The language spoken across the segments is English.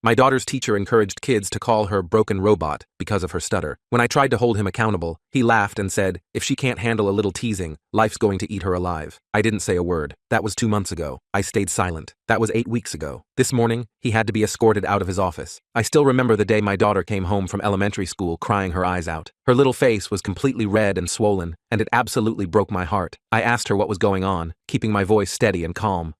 My daughter's teacher encouraged kids to call her broken robot because of her stutter. When I tried to hold him accountable, he laughed and said, if she can't handle a little teasing, life's going to eat her alive. I didn't say a word. That was 2 months ago. I stayed silent. That was 8 weeks ago. This morning, he had to be escorted out of his office. I still remember the day my daughter came home from elementary school crying her eyes out. Her little face was completely red and swollen, and it absolutely broke my heart. I asked her what was going on, keeping my voice steady and calm.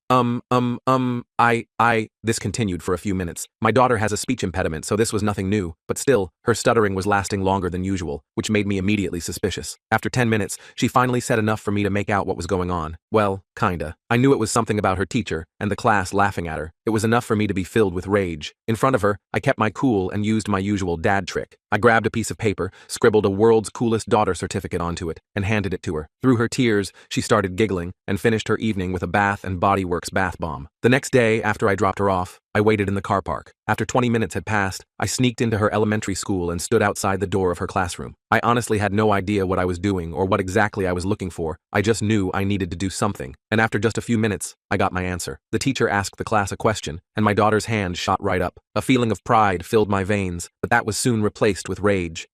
This continued for a few minutes. My daughter has a speech impediment, so this was nothing new, but still, her stuttering was lasting longer than usual, which made me immediately suspicious. After 10 minutes, she finally said enough for me to make out what was going on. Well, kinda. I knew it was something about her teacher, and the class laughing at her. It was enough for me to be filled with rage. In front of her, I kept my cool and used my usual dad trick. I grabbed a piece of paper, scribbled a world's coolest daughter certificate onto it, and handed it to her. Through her tears, she started giggling, and finished her evening with a Bath and Body Works bath bomb. The next day, after I dropped her off, I waited in the car park. After 20 minutes had passed, I sneaked into her elementary school and stood outside the door of her classroom. I honestly had no idea what I was doing or what exactly I was looking for. I just knew I needed to do something, and after just a few minutes, I got my answer. The teacher asked the class a question, and my daughter's hand shot right up. A feeling of pride filled my veins, but that was soon replaced with rage.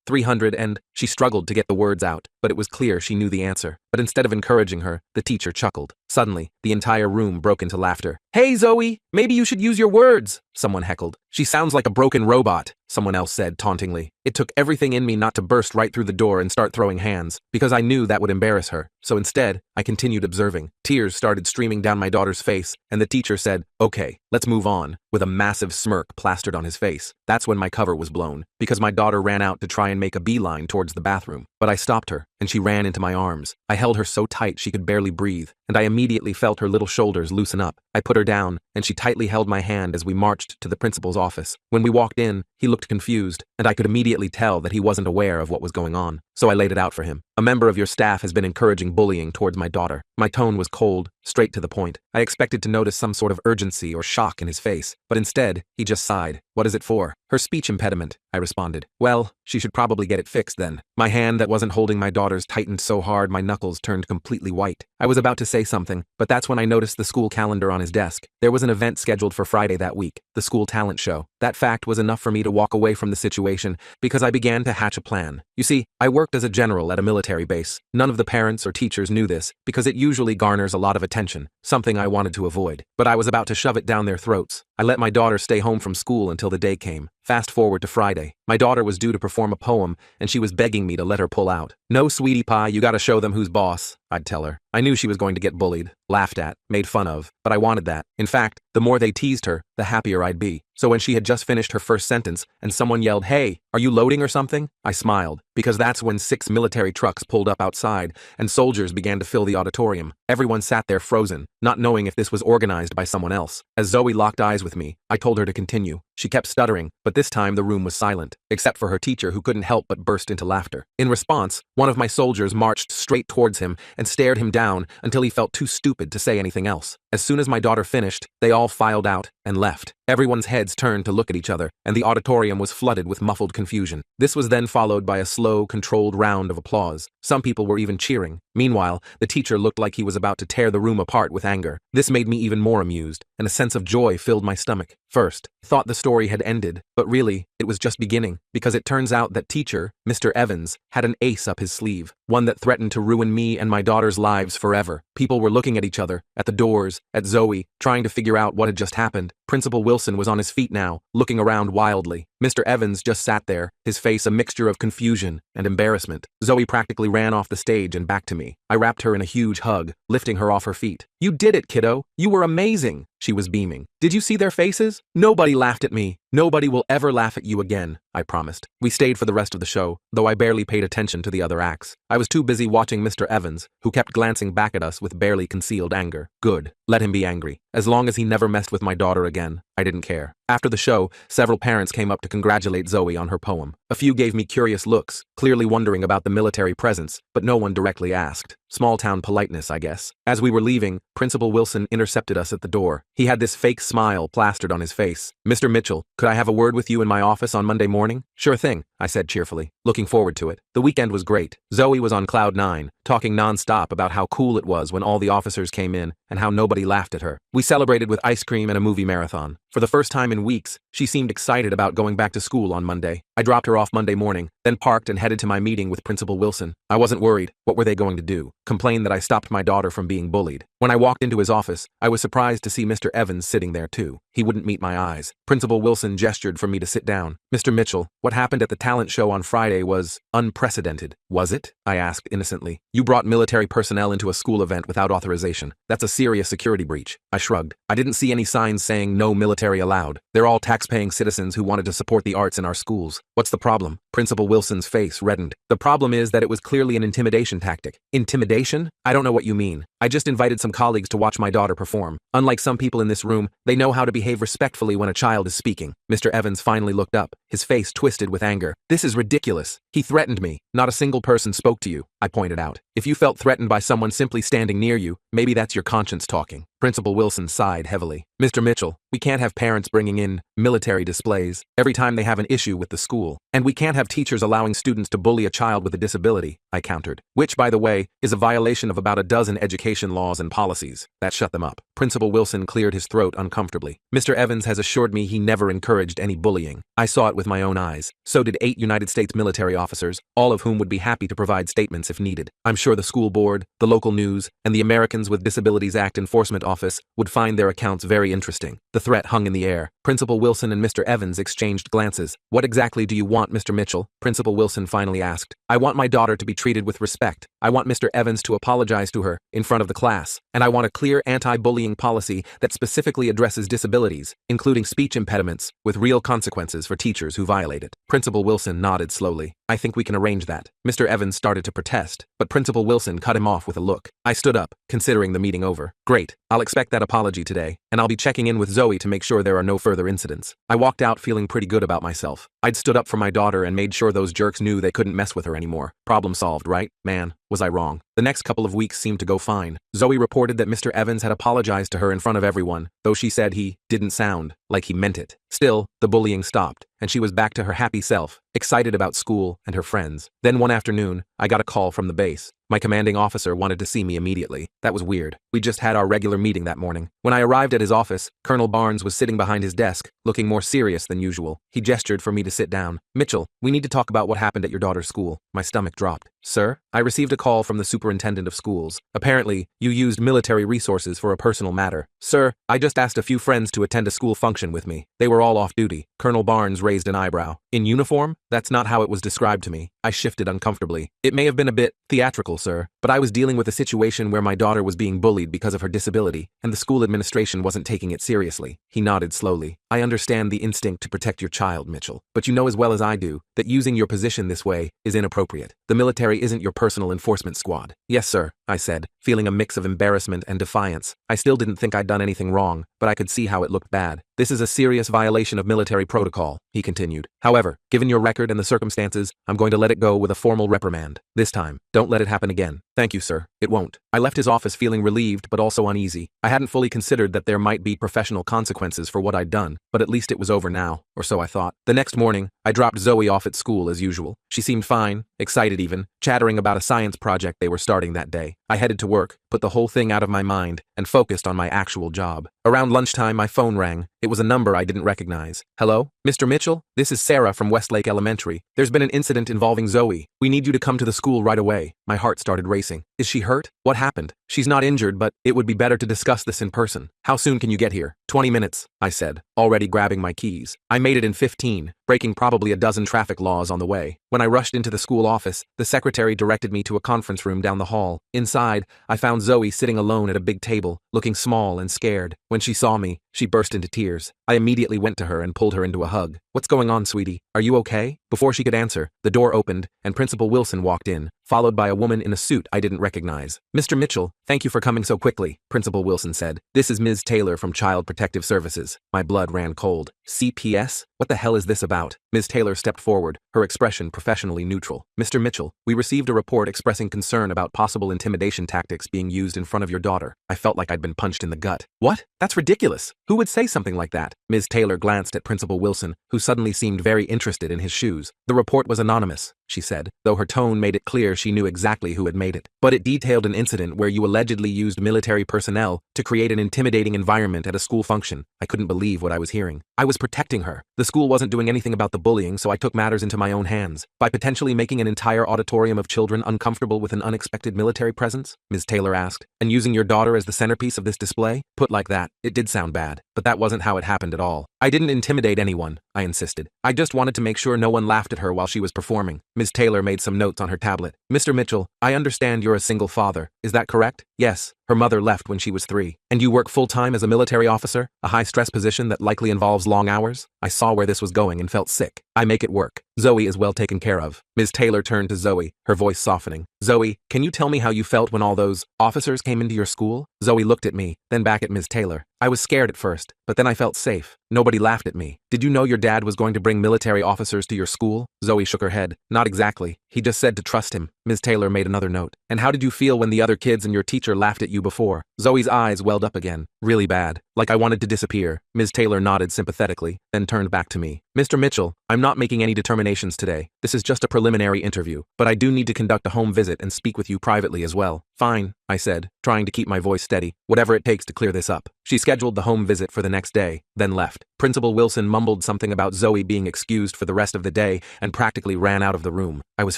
300 and... She struggled to get the words out, but it was clear she knew the answer. But instead of encouraging her, the teacher chuckled. Suddenly, the entire room broke into laughter. "Hey, Zoe, maybe you should use your words," someone heckled. "She sounds like a broken robot," someone else said tauntingly. It took everything in me not to burst right through the door and start throwing hands, because I knew that would embarrass her. So instead, I continued observing. Tears started streaming down my daughter's face, and the teacher said, "Okay, let's move on," with a massive smirk plastered on his face. That's when my cover was blown, because my daughter ran out to try and make a beeline towards the bathroom. But I stopped her, and she ran into my arms. I held her so tight she could barely breathe, and I immediately felt her little shoulders loosen up. I put her down, and she tightly held my hand as we marched to the principal's office. When we walked in, he looked confused, and I could immediately tell that he wasn't aware of what was going on. So I laid it out for him. "A member of your staff has been encouraging bullying towards my daughter." My tone was cold, straight to the point. I expected to notice some sort of urgency or shock in his face, but instead, he just sighed. "What is it for?" "Her speech impediment," I responded. "Well, she should probably get it fixed then." My hand that wasn't holding my daughter's tightened so hard my knuckles turned completely white. I was about to say something, but that's when I noticed the school calendar on his desk. There was an event scheduled for Friday that week, the school talent show. That fact was enough for me to walk away from the situation because I began to hatch a plan. You see, I worked as a general at a military base. None of the parents or teachers knew this because it usually garners a lot of attention, something I wanted to avoid. But I was about to shove it down their throats. I let my daughter stay home from school until the day came. Fast forward to Friday. My daughter was due to perform a poem, and she was begging me to let her pull out. "No, sweetie pie, you gotta show them who's boss," I'd tell her. I knew she was going to get bullied, laughed at, made fun of, but I wanted that. In fact, the more they teased her, the happier I'd be. So when she had just finished her first sentence, and someone yelled, "Hey, are you loading or something?" I smiled, because that's when 6 military trucks pulled up outside, and soldiers began to fill the auditorium. Everyone sat there frozen, not knowing if this was organized by someone else. As Zoe locked eyes with me, I told her to continue. She kept stuttering, but this time the room was silent, except for her teacher who couldn't help but burst into laughter. In response, one of my soldiers marched straight towards him and stared him down until he felt too stupid to say anything else. As soon as my daughter finished, they all filed out and left. Everyone's heads turned to look at each other, and the auditorium was flooded with muffled confusion. This was then followed by a slow, controlled round of applause. Some people were even cheering. Meanwhile, the teacher looked like he was about to tear the room apart with anger. This made me even more amused, and a sense of joy filled my stomach. First, I thought the story had ended, but really, it was just beginning, because it turns out that teacher, Mr. Evans, had an ace up his sleeve, one that threatened to ruin me and my daughter's lives forever. People were looking at each other, at the doors, at Zoe, trying to figure out what had just happened. Principal Wilson was on his feet now, looking around wildly. Mr. Evans just sat there, his face a mixture of confusion and embarrassment. Zoe practically ran off the stage and back to me. I wrapped her in a huge hug, lifting her off her feet. "You did it, kiddo. You were amazing." She was beaming. "Did you see their faces? Nobody laughed at me. Nobody will ever laugh at you again," I promised. We stayed for the rest of the show, though I barely paid attention to the other acts. I was too busy watching Mr. Evans, who kept glancing back at us with barely concealed anger. Good. Let him be angry. As long as he never messed with my daughter again, I didn't care. After the show, several parents came up to congratulate Zoe on her poem. A few gave me curious looks, clearly wondering about the military presence, but no one directly asked. Small-town politeness, I guess. As we were leaving, Principal Wilson intercepted us at the door. He had this fake smile plastered on his face. "Mr. Mitchell, could I have a word with you in my office on Monday morning?" "Sure thing," I said cheerfully. looking forward to it. The weekend was great. Zoe was on cloud nine, talking nonstop about how cool it was when all the officers came in and how nobody laughed at her. We celebrated with ice cream and a movie marathon. For the first time in weeks, she seemed excited about going back to school on Monday. I dropped her off Monday morning, then parked and headed to my meeting with Principal Wilson. I wasn't worried. What were they going to do? Complain that I stopped my daughter from being bullied? When I walked into his office, I was surprised to see Mr. Evans sitting there too. He wouldn't meet my eyes. Principal Wilson gestured for me to sit down. Mr. Mitchell, what happened at the talent show on Friday was unprecedented. Was it? I asked innocently. You brought military personnel into a school event without authorization. That's a serious security breach. I shrugged. I didn't see any signs saying no military allowed. They're all tax-paying citizens who wanted to support the arts in our schools. What's the problem? Principal Wilson's face reddened. The problem is that it was clearly an intimidation tactic. Intimidation? I don't know what you mean. I just invited some colleagues to watch my daughter perform. Unlike some people in this room, they know how to behave respectfully when a child is speaking. Mr. Evans finally looked up, his face twisted with anger. This is ridiculous. He threatened me. Not a single person spoke to you, I pointed out. If you felt threatened by someone simply standing near you, maybe that's your conscience talking. Principal Wilson sighed heavily. Mr. Mitchell, we can't have parents bringing in military displays every time they have an issue with the school. And we can't have teachers allowing students to bully a child with a disability, I countered. Which, by the way, is a violation of about a dozen education laws and policies. That shut them up. Principal Wilson cleared his throat uncomfortably. Mr. Evans has assured me he never encouraged any bullying. I saw it with my own eyes. So did 8 United States military officers, all of whom would be happy to provide statements if needed. I'm sure the school board, the local news, and the Americans with Disabilities Act Enforcement Office would find their accounts very interesting. The threat hung in the air. Principal Wilson and Mr. Evans exchanged glances. What exactly do you want, Mr. Mitchell? Principal Wilson finally asked. I want my daughter to be treated with respect. I want Mr. Evans to apologize to her in front of the class. And I want a clear anti-bullying policy that specifically addresses disabilities, including speech impediments, with real consequences for teachers who violate it. Principal Wilson nodded slowly. I think we can arrange that. Mr. Evans started to protest, but Principal Wilson cut him off with a look. I stood up, considering the meeting over. Great. I'll expect that apology today, and I'll be checking in with Zoe to make sure there are no further incidents. I walked out feeling pretty good about myself. I'd stood up for my daughter and made sure those jerks knew they couldn't mess with her anymore. Problem solved, right? Man, was I wrong. The next couple of weeks seemed to go fine. Zoe reported that Mr. Evans had apologized to her in front of everyone, though she said he didn't sound like he meant it. Still, the bullying stopped, and she was back to her happy self, excited about school and her friends. Then one afternoon, I got a call from the base. My commanding officer wanted to see me immediately. That was weird. We just had our regular meeting that morning. When I arrived at his office, Colonel Barnes was sitting behind his desk, looking more serious than usual. He gestured for me to sit down. Mitchell, we need to talk about what happened at your daughter's school. My stomach dropped. Sir, I received a call from the superintendent of schools. Apparently, you used military resources for a personal matter. Sir, I just asked a few friends to attend a school function with me. They were all off duty. Colonel Barnes raised an eyebrow. In uniform? That's not how it was described to me. I shifted uncomfortably. It may have been a bit theatrical, sir, but I was dealing with a situation where my daughter was being bullied because of her disability, and the school administration wasn't taking it seriously. He nodded slowly. I understand the instinct to protect your child, Mitchell, but you know as well as I do that using your position this way is inappropriate. The military isn't your personal enforcement squad. Yes, sir, I said, feeling a mix of embarrassment and defiance. I still didn't think I'd done anything wrong, but I could see how it looked bad. This is a serious violation of military protocol, he continued. However, given your record and the circumstances, I'm going to let it go with a formal reprimand. This time, don't let it happen again. Thank you, sir. It won't. I left his office feeling relieved but also uneasy. I hadn't fully considered that there might be professional consequences for what I'd done, but at least it was over now, or so I thought. The next morning, I dropped Zoe off at school as usual. She seemed fine, excited even, chattering about a science project they were starting that day. I headed to work, put the whole thing out of my mind, and focused on my actual job. Around lunchtime, my phone rang. It was a number I didn't recognize. Hello? Mr. Mitchell? This is Sarah from Westlake Elementary. There's been an incident involving Zoe. We need you to come to the school right away. My heart started racing. Is she hurt? What happened? She's not injured, but it would be better to discuss this in person. How soon can you get here? 20 minutes, I said, already grabbing my keys. I made it in 15, breaking probably a dozen traffic laws on the way. When I rushed into the school office, the secretary directed me to a conference room down the hall. Inside, I found Zoe sitting alone at a big table, looking small and scared. When she saw me, she burst into tears. I immediately went to her and pulled her into a hug. What's going on, sweetie? Are you okay? Before she could answer, the door opened, and Principal Wilson walked in, followed by a woman in a suit I didn't recognize. Mr. Mitchell, thank you for coming so quickly, Principal Wilson said. This is Ms. Taylor from Child Protective Services. My blood ran cold. CPS? What the hell is this about? Ms. Taylor stepped forward, her expression professionally neutral. Mr. Mitchell, we received a report expressing concern about possible intimidation tactics being used in front of your daughter. I felt like I'd been punched in the gut. What? That's ridiculous. Who would say something like that? Ms. Taylor glanced at Principal Wilson, who suddenly seemed very interested in his shoes. The report was anonymous. she said, though her tone made it clear she knew exactly who had made it. But it detailed an incident where you allegedly used military personnel to create an intimidating environment at a school function. I couldn't believe what I was hearing. I was protecting her. The school wasn't doing anything about the bullying, so I took matters into my own hands by potentially making an entire auditorium of children uncomfortable with an unexpected military presence, Ms. Taylor asked, and using your daughter as the centerpiece of this display? Put like that, it did sound bad, but that wasn't how it happened at all. I didn't intimidate anyone, I insisted. I just wanted to make sure no one laughed at her while she was performing. Ms. Taylor made some notes on her tablet. Mr. Mitchell, I understand you're a single father. Is that correct? Yes. Her mother left when she was 3. And you work full-time as a military officer? A high-stress position that likely involves long hours? I saw where this was going and felt sick. I make it work. Zoe is well taken care of. Ms. Taylor turned to Zoe, her voice softening. Zoe, can you tell me how you felt when all those officers came into your school? Zoe looked at me, then back at Ms. Taylor. I was scared at first, but then I felt safe. Nobody laughed at me. Did you know your dad was going to bring military officers to your school? Zoe shook her head. Not exactly. He just said to trust him. Ms. Taylor made another note. And how did you feel when the other kids and your teacher laughed at you before? Zoe's eyes welled up again. Really bad. Like I wanted to disappear. Ms. Taylor nodded sympathetically, then turned back to me. Mr. Mitchell, I'm not making any determinations today. This is just a preliminary interview, but I do need to conduct a home visit and speak with you privately as well. Fine, I said, trying to keep my voice steady. Whatever it takes to clear this up. She scheduled the home visit for the next day, then left. Principal Wilson mumbled something about Zoe being excused for the rest of the day and practically ran out of the room. I was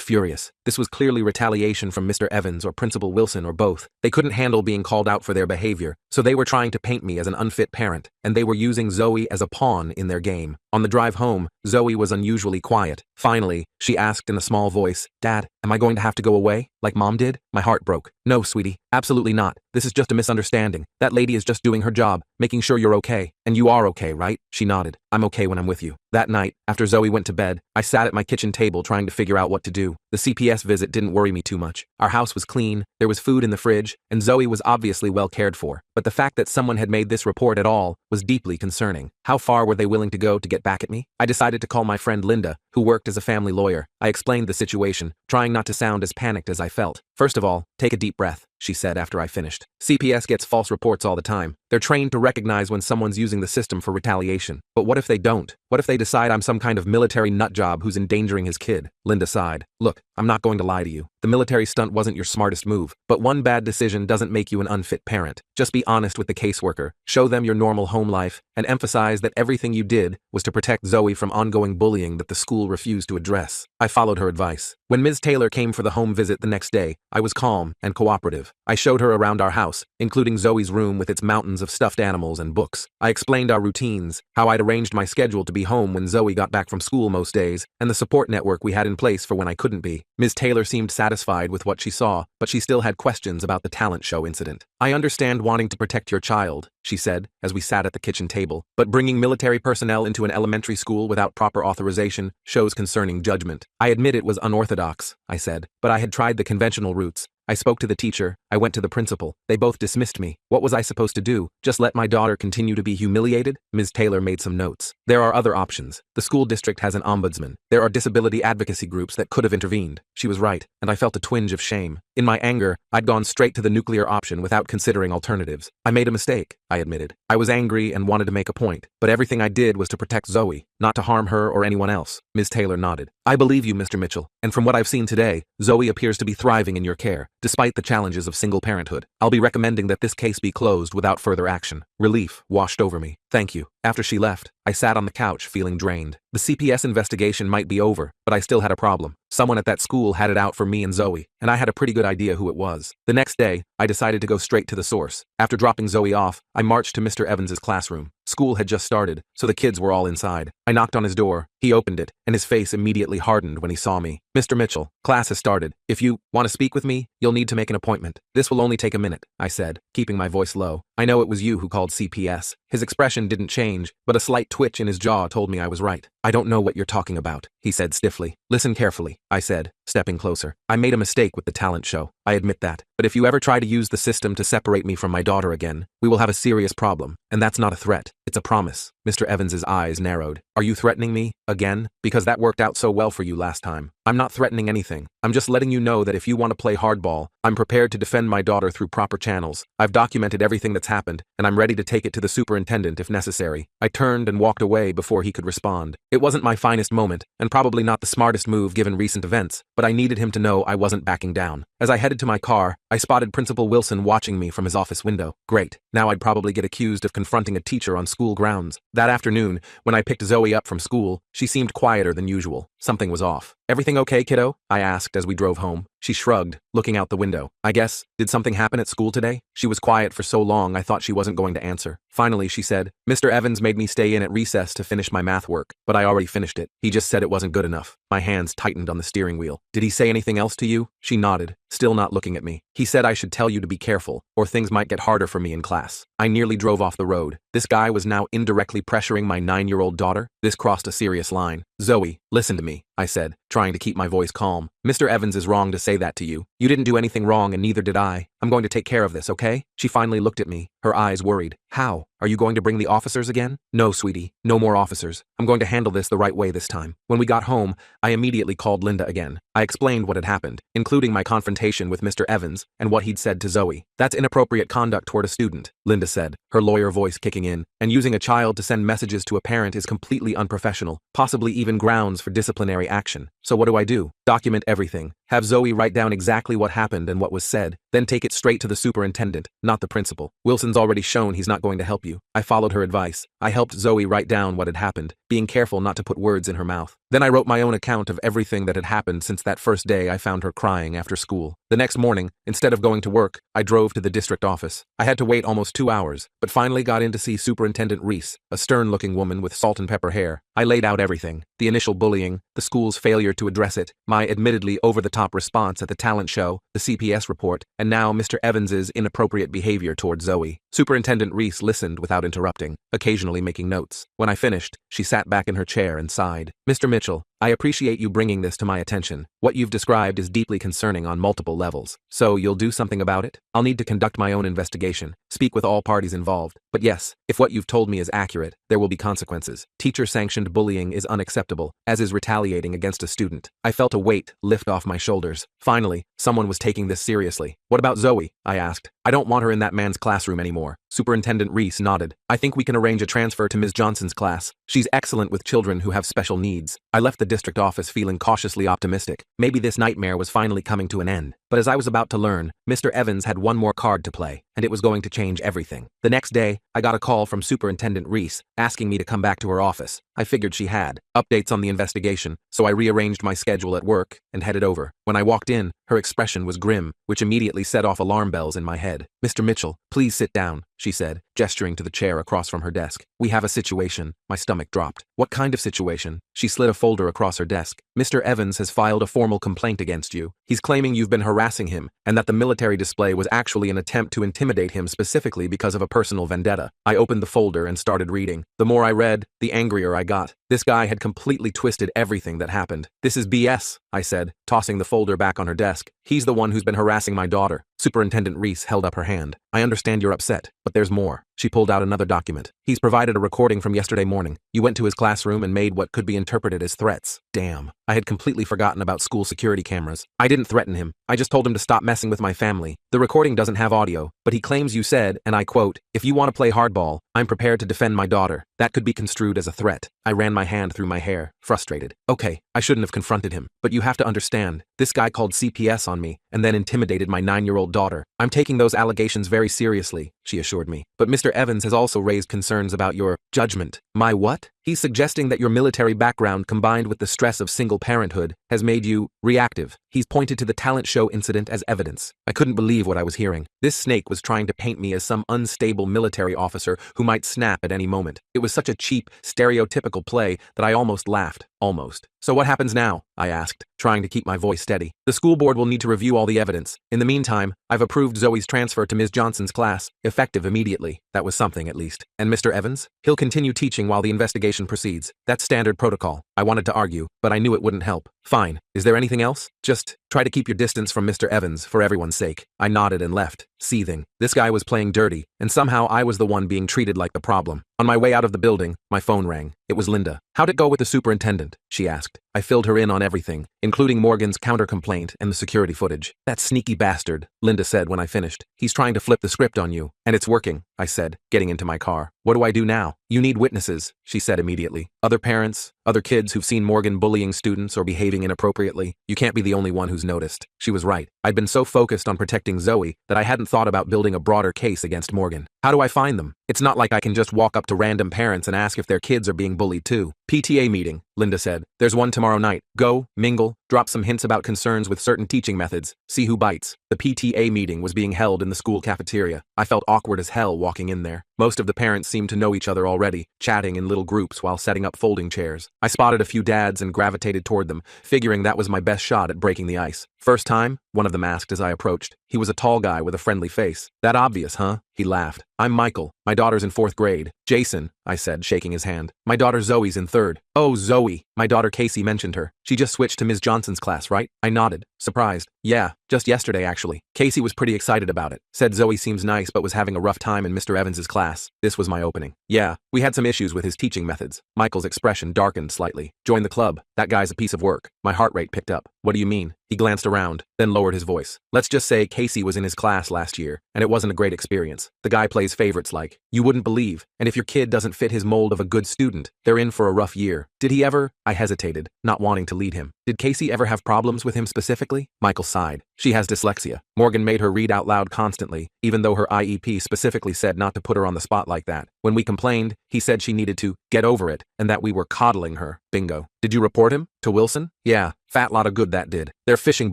furious. This was clearly retaliation from Mr. Evans or Principal Wilson or both. They couldn't handle being called out for their behavior, so they were trying to paint me as an unfit parent, and they were using Zoe as a pawn in their game. On the drive home, Zoe was unusually quiet. Finally, she asked in a small voice, Dad, am I going to have to go away, like Mom did? My heart broke. No, sweetie, absolutely not. This is just a misunderstanding. That lady is just doing her job, making sure you're okay. And you are okay, right? She nodded. I'm okay when I'm with you. That night, after Zoe went to bed, I sat at my kitchen table trying to figure out what to do. The CPS visit didn't worry me too much. Our house was clean, there was food in the fridge, and Zoe was obviously well cared for. But the fact that someone had made this report at all was deeply concerning. How far were they willing to go to get back at me? I decided to call my friend Linda, who worked as a family lawyer. I explained the situation, trying not to sound as panicked as I felt. First of all, take a deep breath, she said after I finished. CPS gets false reports all the time. They're trained to recognize when someone's using the system for retaliation. But what if they don't? What if they decide I'm some kind of military nutjob who's endangering his kid? Linda sighed. Look, I'm not going to lie to you. The military stunt wasn't your smartest move, but one bad decision doesn't make you an unfit parent. Just be honest with the caseworker, show them your normal home life, and emphasize that everything you did was to protect Zoe from ongoing bullying that the school refused to address. I followed her advice. When Ms. Taylor came for the home visit the next day, I was calm and cooperative. I showed her around our house, including Zoe's room with its mountains of stuffed animals and books. I explained our routines, how I'd arranged my schedule to be home when Zoe got back from school most days, and the support network we had in place for when I couldn't be. Ms. Taylor seemed satisfied with what she saw, but she still had questions about the talent show incident. I understand wanting to protect your child, she said, as we sat at the kitchen table, but bringing military personnel into an elementary school without proper authorization shows concerning judgment. I admit it was unorthodox, I said, but I had tried the conventional routes. I spoke to the teacher, I went to the principal. They both dismissed me. What was I supposed to do? Just let my daughter continue to be humiliated? Ms. Taylor made some notes. There are other options. The school district has an ombudsman. There are disability advocacy groups that could have intervened. She was right, and I felt a twinge of shame. In my anger, I'd gone straight to the nuclear option without considering alternatives. I made a mistake, I admitted. I was angry and wanted to make a point, but everything I did was to protect Zoe, not to harm her or anyone else. Ms. Taylor nodded. I believe you, Mr. Mitchell, and from what I've seen today, Zoe appears to be thriving in your care, despite the challenges of single parenthood. I'll be recommending that this case be closed without further action. Relief washed over me. Thank you. After she left, I sat on the couch feeling drained. The CPS investigation might be over, but I still had a problem. Someone at that school had it out for me and Zoe, and I had a pretty good idea who it was. The next day, I decided to go straight to the source. After dropping Zoe off, I marched to Mr. Evans's classroom. School had just started, so the kids were all inside. I knocked on his door. He opened it, and his face immediately hardened when he saw me. Mr. Mitchell, class has started. If you want to speak with me, you'll need to make an appointment. This will only take a minute, I said, keeping my voice low. I know it was you who called CPS. His expression didn't change, but a slight twitch in his jaw told me I was right. I don't know what you're talking about, he said stiffly. Listen carefully, I said, stepping closer. I made a mistake with the talent show. I admit that. But if you ever try to use the system to separate me from my daughter again, we will have a serious problem. And that's not a threat. It's a promise. Mr. Evans's eyes narrowed. Are you threatening me? Again? Because that worked out so well for you last time. I'm not threatening anything. I'm just letting you know that if you want to play hardball, I'm prepared to defend my daughter through proper channels. I've documented everything that's happened, and I'm ready to take it to the superintendent if necessary. I turned and walked away before he could respond. It wasn't my finest moment, and probably not the smartest move given recent events, but I needed him to know I wasn't backing down. As I headed to my car, I spotted Principal Wilson watching me from his office window. Great. Now I'd probably get accused of confronting a teacher on school grounds. That afternoon, when I picked Zoe up from school, she seemed quieter than usual. Something was off. Everything okay, kiddo? I asked as we drove home. She shrugged, looking out the window. I guess, did something happen at school today? She was quiet for so long I thought she wasn't going to answer. Finally, she said, Mr. Evans made me stay in at recess to finish my math work, but I already finished it. He just said it wasn't good enough. My hands tightened on the steering wheel. Did he say anything else to you? She nodded, still not looking at me. He said I should tell you to be careful, or things might get harder for me in class. I nearly drove off the road. This guy was now indirectly pressuring my 9-year-old daughter? This crossed a serious line. Zoe, listen to me, I said, trying to keep my voice calm. Mr. Evans is wrong to say that to you. You didn't do anything wrong and neither did I. I'm going to take care of this, okay? She finally looked at me, her eyes worried. How? Are you going to bring the officers again? No, sweetie. No more officers. I'm going to handle this the right way this time. When we got home, I immediately called Linda again. I explained what had happened, including my confrontation with Mr. Evans and what he'd said to Zoe. That's inappropriate conduct toward a student, Linda said, her lawyer voice kicking in, and using a child to send messages to a parent is completely unprofessional, possibly even grounds for disciplinary action. So what do? Document everything. Have Zoe write down exactly what happened and what was said, then take it straight to the superintendent, not the principal. Wilson's already shown he's not going to help you. I followed her advice. I helped Zoe write down what had happened, being careful not to put words in her mouth. Then I wrote my own account of everything that had happened since that first day I found her crying after school. The next morning, instead of going to work, I drove to the district office. I had to wait almost 2 hours, but finally got in to see Superintendent Reese, a stern-looking woman with salt and pepper hair. I laid out everything: the initial bullying, the school's failure to address it, my admittedly over-the-top response at the talent show, the CPS report, and now Mr. Evans's inappropriate behavior toward Zoe. Superintendent Reese listened without interrupting, occasionally making notes. When I finished, she sat back in her chair and sighed. Mr. Mitchell, I appreciate you bringing this to my attention. What you've described is deeply concerning on multiple levels. So you'll do something about it? I'll need to conduct my own investigation, speak with all parties involved. But yes, if what you've told me is accurate, there will be consequences. Teacher-sanctioned bullying is unacceptable, as is retaliating against a student. I felt a weight lift off my shoulders. Finally, someone was taking this seriously. What about Zoe? I asked. I don't want her in that man's classroom anymore. Superintendent Reese nodded. I think we can arrange a transfer to Ms. Johnson's class. She's excellent with children who have special needs. I left the district office feeling cautiously optimistic. Maybe this nightmare was finally coming to an end. But as I was about to learn, Mr. Evans had one more card to play, and it was going to change everything. The next day, I got a call from Superintendent Reese, asking me to come back to her office. I figured she had updates on the investigation, so I rearranged my schedule at work and headed over. When I walked in, her expression was grim, which immediately set off alarm bells in my head. Mr. Mitchell, please sit down, she said, gesturing to the chair across from her desk. We have a situation. My stomach dropped. What kind of situation? She slid a folder across her desk. Mr. Evans has filed a formal complaint against you. He's claiming you've been harassing him, and that the military display was actually an attempt to intimidate him specifically because of a personal vendetta. I opened the folder and started reading. The more I read, the angrier I got. This guy had completely twisted everything that happened. This is BS, I said, tossing the folder back on her desk. He's the one who's been harassing my daughter. Superintendent Reese held up her hand. I understand you're upset, but there's more. She pulled out another document. He's provided a recording from yesterday morning. You went to his classroom and made what could be interpreted as threats. Damn. I had completely forgotten about school security cameras. I didn't threaten him. I just told him to stop messing with my family. The recording doesn't have audio, but he claims you said, and I quote, "If you want to play hardball, I'm prepared to defend my daughter." That could be construed as a threat. I ran my hand through my hair, frustrated. Okay, I shouldn't have confronted him, but you have to understand, this guy called CPS on me and then intimidated my 9-year-old daughter. I'm taking those allegations very seriously, she assured me. But Mr. Evans has also raised concerns about your judgment. My what? He's suggesting that your military background combined with the stress of single parenthood has made you reactive. He's pointed to the talent show incident as evidence. I couldn't believe what I was hearing. This snake was trying to paint me as some unstable military officer who might snap at any moment. It was such a cheap, stereotypical play that I almost laughed. Almost. So what happens now? I asked, trying to keep my voice steady. The school board will need to review all the evidence. In the meantime, I've approved Zoe's transfer to Ms. Johnson's class, effective immediately. That was something, at least. And Mr. Evans? He'll continue teaching while the investigation proceeds. That's standard protocol. I wanted to argue, but I knew it wouldn't help. Fine. Is there anything else? Just try to keep your distance from Mr. Evans for everyone's sake. I nodded and left, seething. This guy was playing dirty, and somehow I was the one being treated like the problem. On my way out of the building, my phone rang. It was Linda. "How'd it go with the superintendent?" she asked. I filled her in on everything, including Morgan's counter-complaint and the security footage. "That sneaky bastard," Linda said when I finished. "He's trying to flip the script on you, and it's working," I said, getting into my car. "What do I do now?" "You need witnesses," she said immediately. "Other parents, other kids who've seen Morgan bullying students or behaving inappropriately. You can't be the only one who's noticed." She was right. I'd been so focused on protecting Zoe that I hadn't thought about building a broader case against Morgan. How do I find them? It's not like I can just walk up to random parents and ask if their kids are being bullied too. "PTA meeting," Linda said. "There's one tomorrow night. Go, mingle, drop some hints about concerns with certain teaching methods, see who bites." The PTA meeting was being held in the school cafeteria. I felt awkward as hell walking in there. Most of the parents seemed to know each other already, chatting in little groups while setting up folding chairs. I spotted a few dads and gravitated toward them, figuring that was my best shot at breaking the ice. "First time?" one of them asked as I approached. He was a tall guy with a friendly face. "That obvious, huh?" He laughed. "I'm Michael. My daughter's in 4th grade. "Jason," I said, shaking his hand. "My daughter Zoe's in 3rd. "Oh, Zoe. My daughter Casey mentioned her. She just switched to Ms. Johnson's class, right?" I nodded, surprised. "Yeah, just yesterday actually." Casey was pretty excited about it. Said Zoe seems nice but was having a rough time in Mr. Evans's class. This was my opening. "Yeah, we had some issues with his teaching methods." Michael's expression darkened slightly. "Join the club. That guy's a piece of work." My heart rate picked up. "What do you mean?" He glanced around, then lowered his voice. "Let's just say Casey was in his class last year, and it wasn't a great experience. The guy plays favorites like you wouldn't believe, and if your kid doesn't fit his mold of a good student, they're in for a rough year." "Did he ever?" I hesitated, not wanting to lead him. "Did Casey ever have problems with him specifically?" Michael sighed. "She has dyslexia. Morgan made her read out loud constantly, even though her IEP specifically said not to put her on the spot like that. When we complained, he said she needed to get over it, and that we were coddling her. Bingo. Did you report him? To Wilson?" "Yeah, fat lot of good that did. They're fishing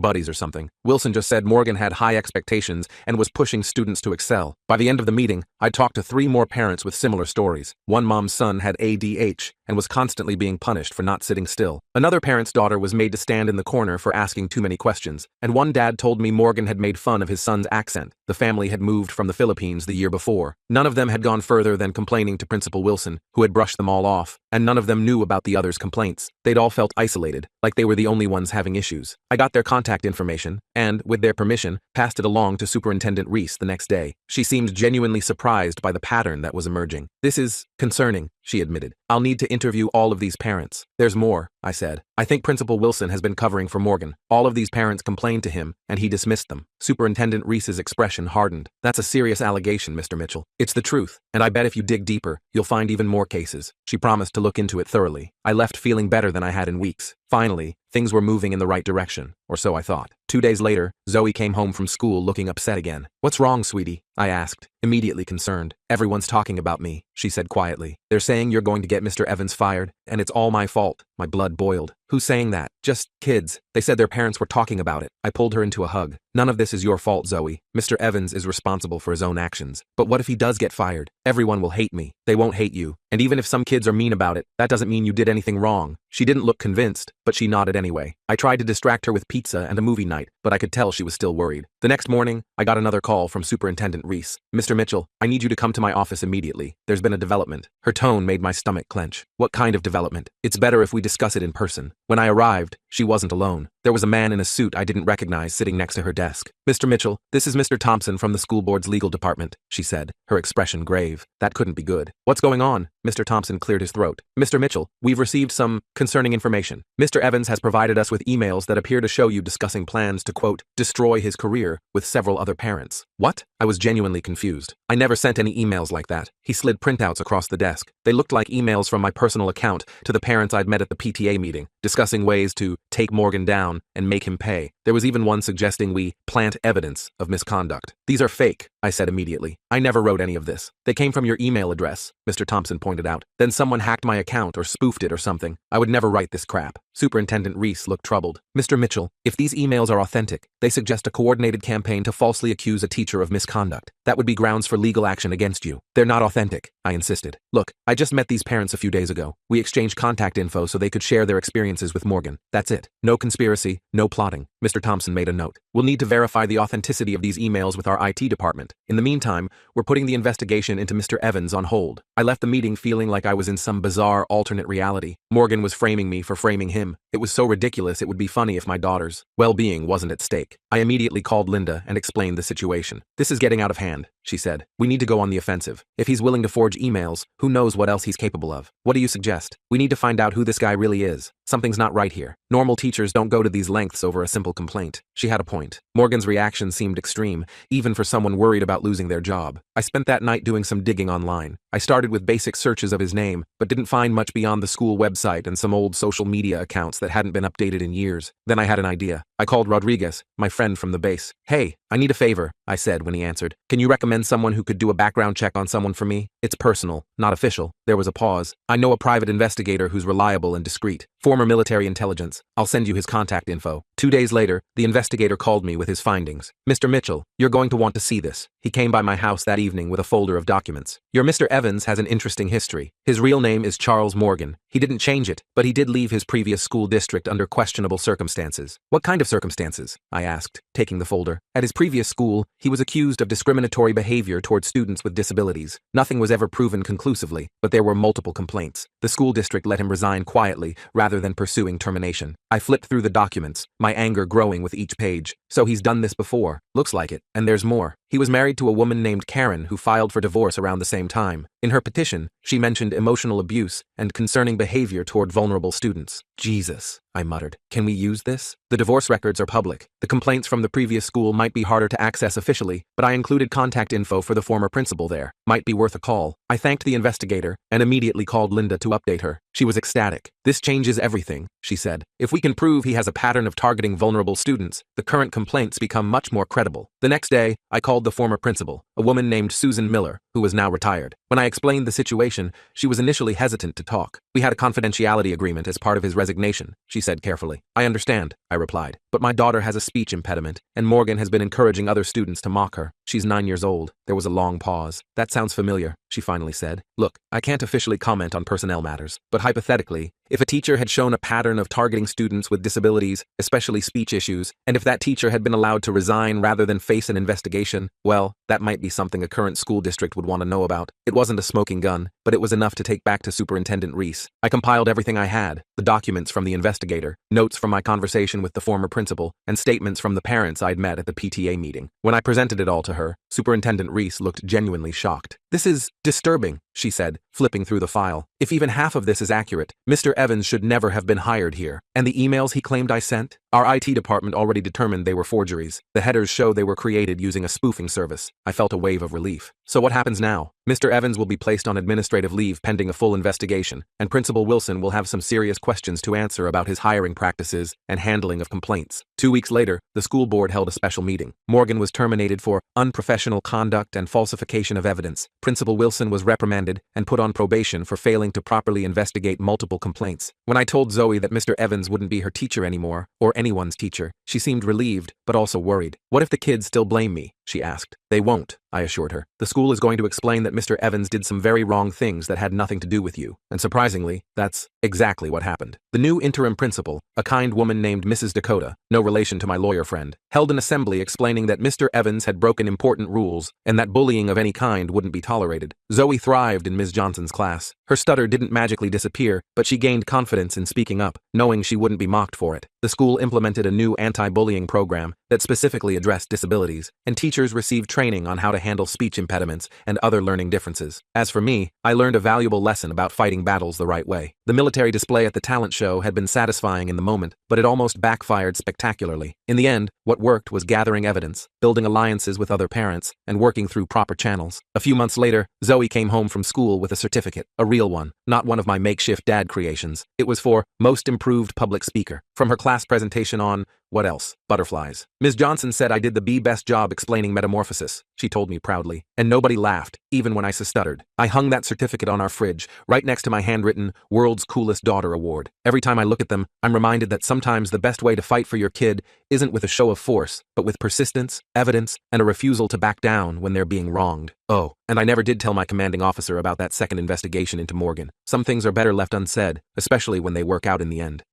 buddies or something. Wilson just said Morgan had high expectations and was pushing students to excel." By the end of the meeting, I talked to 3 more parents with similar stories. One mom's son had ADH and was constantly being punished for not sitting still. Another parent's daughter was made to stand in the corner for asking too many questions. And one dad told me Morgan had made fun of his son's accent. The family had moved from the Philippines the year before. None of them had gone further than complaining to Principal Wilson, who had brushed them all off, and none of them knew about the others' complaints. They'd all felt isolated, like they were the only ones having issues. I got their contact information, and, with their permission, passed it along to Superintendent Reese the next day. She seemed genuinely surprised by the pattern that was emerging. "This is concerning," she admitted. "I'll need to interview all of these parents." "There's more," I said. "I think Principal Wilson has been covering for Morgan. All of these parents complained to him, and he dismissed them." Superintendent Reese's expression hardened. "That's a serious allegation, Mr. Mitchell. It's the truth, and I bet if you dig deeper, you'll find even more cases." She promised to look into it thoroughly. I left feeling better than I had in weeks. Finally, things were moving in the right direction, or so I thought. 2 days later, Zoe came home from school looking upset again. "What's wrong, sweetie?" I asked, immediately concerned. "Everyone's talking about me," she said quietly. "They're saying you're going to get Mr. Evans fired, and it's all my fault." My blood boiled. "Who's saying that?" "Just kids. They said their parents were talking about it." I pulled her into a hug. "None of this is your fault, Zoe. Mr. Evans is responsible for his own actions. But what if he does get fired? Everyone will hate me. They won't hate you. And even if some kids are mean about it, that doesn't mean you did anything wrong." She didn't look convinced, but she nodded anyway. I tried to distract her with pizza and a movie night, but I could tell she was still worried. The next morning, I got another call from Superintendent Reese. "Mr. Mitchell, I need you to come to my office immediately. There's been a development." Her tone made my stomach clench. "What kind of development?" "It's better if we discuss it in person." When I arrived, she wasn't alone. There was a man in a suit I didn't recognize sitting next to her desk. "Mr. Mitchell, this is Mr. Thompson from the school board's legal department," she said, her expression grave. That couldn't be good. "What's going on?" Mr. Thompson cleared his throat. "Mr. Mitchell, we've received some concerning information. Mr. Evans has provided us with emails that appear to show you discussing plans to, quote, destroy his career with several other parents." "What?" I was genuinely confused. "I never sent any emails like that." He slid printouts across the desk. They looked like emails from my personal account to the parents I'd met at the PTA meeting, discussing ways to take Morgan down and make him pay. There was even one suggesting we plant evidence of misconduct. "These are fake," I said immediately. "I never wrote any of this. They came from your email address," Mr. Thompson pointed out. "Then someone hacked my account or spoofed it or something. I would never write this crap." Superintendent Reese looked troubled. "Mr. Mitchell, if these emails are authentic, they suggest a coordinated campaign to falsely accuse a teacher of misconduct. That would be grounds for legal action against you." "They're not authentic," I insisted. "Look, I just met these parents a few days ago. We exchanged contact info so they could share their experiences with Morgan. That's it. No conspiracy, no plotting." Mr. Thompson made a note. "We'll need to verify the authenticity of these emails with our IT department. In the meantime, we're putting the investigation into Mr. Evans on hold." I left the meeting feeling like I was in some bizarre alternate reality. Morgan was framing me for framing him. It was so ridiculous it would be funny if my daughter's well-being wasn't at stake. I immediately called Linda and explained the situation. "This is getting out of hand," she said. "We need to go on the offensive. If he's willing to forge emails, who knows what else he's capable of? What do you suggest? We need to find out who this guy really is. Something's not right here. Normal teachers don't go to these lengths over a simple complaint." She had a point. Morgan's reaction seemed extreme, even for someone worried about losing their job. I spent that night doing some digging online. I started with basic searches of his name, but didn't find much beyond the school website and some old social media accounts that hadn't been updated in years. Then I had an idea. I called Rodriguez, my friend from the base. "Hey, I need a favor," I said when he answered. "Can you recommend someone who could do a background check on someone for me? It's personal, not official." There was a pause. "I know a private investigator who's reliable and discreet. Former military intelligence. I'll send you his contact info." 2 days later, the investigator called me with his findings. "Mr. Mitchell, you're going to want to see this." He came by my house that evening with a folder of documents. "Your Mr. Evans has an interesting history. His real name is Charles Morgan. He didn't change it, but he did leave his previous school district under questionable circumstances." "What kind of circumstances?" I asked, taking the folder. "At his previous school, he was accused of discriminatory behavior toward students with disabilities. Nothing was ever proven conclusively, but there were multiple complaints. The school district let him resign quietly rather than pursuing termination." I flipped through the documents, my anger growing with each page. "So he's done this before. Looks like it. And there's more. He was married to a woman named Karen who filed for divorce around the same time. In her petition, she mentioned emotional abuse and concerning behavior toward vulnerable students." "Jesus," I muttered. "Can we use this?" "The divorce records are public. The complaints from the previous school might be harder to access officially, but I included contact info for the former principal there. Might be worth a call." I thanked the investigator and immediately called Linda to update her. She was ecstatic. "This changes everything," she said. "If we can prove he has a pattern of targeting vulnerable students, the current complaints become much more credible." The next day, I called the former principal, a woman named Susan Miller, who was now retired. When I explained the situation, she was initially hesitant to talk. "We had a confidentiality agreement as part of his resignation," she said carefully. "I understand," I replied, "but my daughter has a speech impediment, and Morgan has been encouraging other students to mock her. She's 9 years old." There was a long pause. "That sounds familiar," she finally said. "Look, I can't officially comment on personnel matters, but hypothetically, if a teacher had shown a pattern of targeting students with disabilities, especially speech issues, and if that teacher had been allowed to resign rather than face an investigation, well, that might be something a current school district would want to know about." It wasn't a smoking gun, but it was enough to take back to Superintendent Reese. I compiled everything I had, the documents from the investigator, notes from my conversation with the former principal, and statements from the parents I'd met at the PTA meeting. When I presented it all to her, Superintendent Reese looked genuinely shocked. "This is disturbing," she said, flipping through the file. "If even half of this is accurate, Mr. Evans should never have been hired here. And the emails he claimed I sent? Our IT department already determined they were forgeries. The headers show they were created using a spoofing service." I felt a wave of relief. "So what happens now?" "Mr. Evans will be placed on administrative leave pending a full investigation, and Principal Wilson will have some serious questions to answer about his hiring practices and handling of complaints." 2 weeks later, the school board held a special meeting. Morgan was terminated for unprofessional conduct and falsification of evidence. Principal Wilson was reprimanded and put on probation for failing to properly investigate multiple complaints. When I told Zoe that Mr. Evans wouldn't be her teacher anymore, or anyone's teacher, she seemed relieved, but also worried. "What if the kids still blame me?" she asked. "They won't," I assured her. "The school is going to explain that Mr. Evans did some very wrong things that had nothing to do with you." And surprisingly, that's exactly what happened. The new interim principal, a kind woman named Mrs. Dakota, no relation to my lawyer friend, held an assembly explaining that Mr. Evans had broken important rules and that bullying of any kind wouldn't be tolerated. Zoe thrived in Ms. Johnson's class. Her stutter didn't magically disappear, but she gained confidence in speaking up, knowing she wouldn't be mocked for it. The school implemented a new anti-bullying program that specifically addressed disabilities, and teachers received training on how to handle speech impediments and other learning differences. As for me, I learned a valuable lesson about fighting battles the right way. The military display at the talent show had been satisfying in the moment, but it almost backfired spectacularly. In the end, what worked was gathering evidence, building alliances with other parents, and working through proper channels. A few months later, Zoe came home from school with a certificate, a real one, not one of my makeshift dad creations. It was for Most Improved Public Speaker, from her class presentation on, what else? Butterflies. Ms. Johnson said I did the best job explaining metamorphosis, she told me proudly, and nobody laughed, even when I stuttered. I hung that certificate on our fridge, right next to my handwritten World's Coolest Daughter Award. Every time I look at them, I'm reminded that sometimes the best way to fight for your kid isn't with a show of force, but with persistence, evidence, and a refusal to back down when they're being wronged. Oh, and I never did tell my commanding officer about that second investigation into Morgan. Some things are better left unsaid, especially when they work out in the end.